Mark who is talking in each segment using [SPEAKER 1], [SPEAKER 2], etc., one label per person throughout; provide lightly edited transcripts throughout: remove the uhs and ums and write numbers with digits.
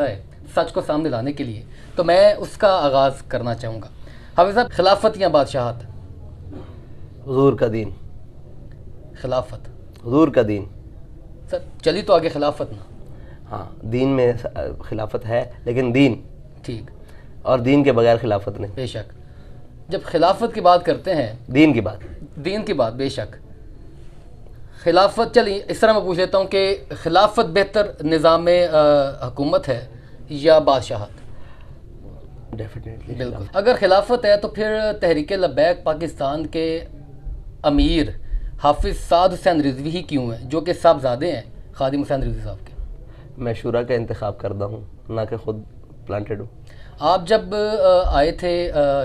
[SPEAKER 1] आता है सच को सामने लाने के लिए, तो मैं उसका आगाज़ करना चाहूँगा। हाफिज़ साहब, खिलाफत या बादशाहत?
[SPEAKER 2] हुजूर का दीन।
[SPEAKER 1] खिलाफत।
[SPEAKER 2] हुजूर का दीन।
[SPEAKER 1] सर चली तो आगे खिलाफत ना।
[SPEAKER 2] हाँ, दीन में खिलाफत है, लेकिन दीन
[SPEAKER 1] ठीक,
[SPEAKER 2] और दीन के बगैर खिलाफत नहीं।
[SPEAKER 1] बेशक। जब खिलाफत की बात करते हैं,
[SPEAKER 2] दीन की बात,
[SPEAKER 1] दीन की बात, बेशक। खिलाफत, चलिए इस तरह मैं पूछ लेता हूँ कि खिलाफत बेहतर निज़ाम हुकूमत है या बादशाहत?
[SPEAKER 2] डेफिनेटली
[SPEAKER 1] बिल्कुल। अगर खिलाफत है तो फिर तहरीक लब्बैक पाकिस्तान के अमीर हाफिज़ साद हुसैन रिजवी ही क्यों हैं, जो कि साहबजादे हैं खादिम हुसैन रिजवी साहब के?
[SPEAKER 2] मैं शुरा का इंतखाब करता हूँ, ना कि खुद प्लांटेड हूँ।
[SPEAKER 1] आप जब आए थे,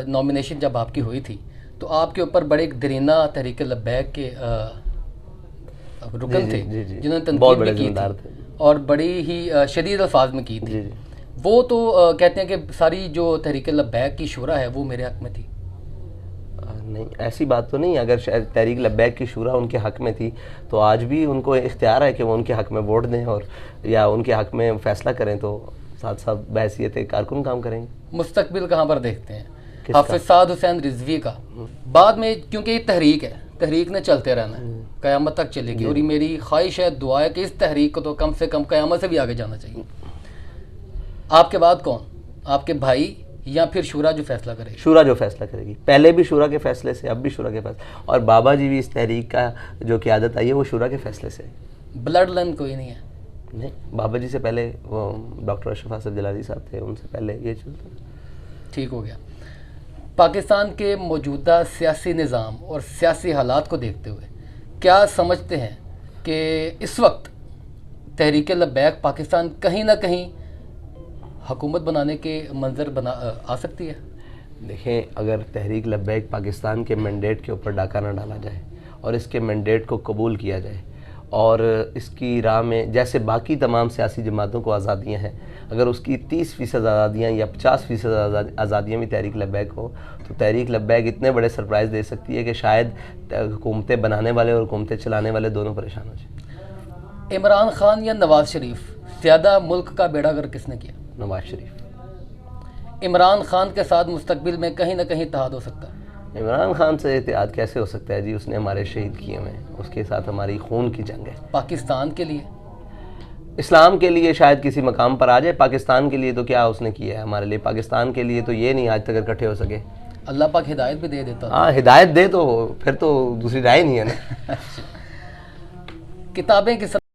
[SPEAKER 1] नॉमिनेशन जब आपकी हुई थी, तो आपके ऊपर बड़े एक दरीना तहरीक लब्बैक के रुकन थे जिन्होंने तनकीद भी की थी और बड़ी ही शदीद अल्फाज में की थी। वो तो कहते हैं कि सारी जो तहरीक लब्बैक की शुरा है वो मेरे हक में थी।
[SPEAKER 2] नहीं, ऐसी बात तो नहीं। अगर तहरीक लब्बैक की शुरा उनके हक में थी तो आज भी उनको इख्तियार है कि वो उनके हक में वोट दें और या उनके हक में फैसला करें, तो साथ साथ बहैसियत कारकुन काम करेंगे।
[SPEAKER 1] मुस्तकबिल कहाँ पर देखते हैं हाफिज़ साद हुसैन रिजवी का? बाद में, क्योंकि ये तहरीक है, तहरीक ने चलते रहना है, क़यामत तक चलेगी, और ये मेरी ख्वाहिश है, दुआ है कि इस तहरीक को तो कम से कम क़यामत से भी आगे जाना चाहिए। आपके बाद कौन, आपके भाई या फिर शुरा जो फैसला करेगी?
[SPEAKER 2] शुरा जो फैसला करेगी। पहले भी शुरा के फैसले से, अब भी शुरा के फैसले, और बाबा जी भी इस तहरीक का जो क़यादत आई है वो शुरा के फैसले से।
[SPEAKER 1] ब्लड लाइन कोई नहीं है?
[SPEAKER 2] नहीं, बाबा जी से पहले वो डॉक्टर अशरफ आसिफ जलाली साहब थे, उनसे पहले ये चलता।
[SPEAKER 1] ठीक हो गया। पाकिस्तान के मौजूदा सियासी निज़ाम और सियासी हालात को देखते हुए क्या समझते हैं कि इस वक्त तहरीक लब्बैक पाकिस्तान कहीं ना कहीं हुकूमत बनाने के मंजर बना आ सकती है?
[SPEAKER 2] देखें, अगर तहरीक लब्बैक पाकिस्तान के मैंडेट के ऊपर डाका ना डाला जाए और इसके मैंडेट को कबूल किया जाए और इसकी राह में जैसे बाकी तमाम सियासी जमातों को आज़ादियाँ हैं, अगर उसकी 30% आज़ादियाँ या 50% आज़ादियाँ भी तहरीक लब्बैक हो, तो तहरीक लब्बैक इतने बड़े सरप्राइज़ दे सकती है कि शायद हुकूमतें बनाने वाले और हुकूमतें चलाने वाले दोनों परेशान हो जाए।
[SPEAKER 1] इमरान खान या नवाज़ शरीफ, ज़्यादा मुल्क का बेड़ा गर्क किसने किया?
[SPEAKER 2] नवाज शरीफ।
[SPEAKER 1] इमरान खान के साथ मुस्तकबिल में कहीं ना कहीं इत्तेहाद हो सकता है?
[SPEAKER 2] इमरान खान से इत्तेहाद कैसे हो सकता है जी, उसने हमारे शहीद किए हुए हैं, उसके साथ हमारी खून की जंग है।
[SPEAKER 1] पाकिस्तान के लिए,
[SPEAKER 2] इस्लाम के लिए शायद किसी मकाम पर आ जाए, पाकिस्तान के लिए तो क्या उसने किया है हमारे लिए? पाकिस्तान के लिए तो ये नहीं आज तक इकट्ठे हो सके।
[SPEAKER 1] अल्लाह पाक हिदायत भी दे देता।
[SPEAKER 2] हाँ, हिदायत दे तो फिर तो दूसरी राय नहीं है ना।
[SPEAKER 1] किताबें किस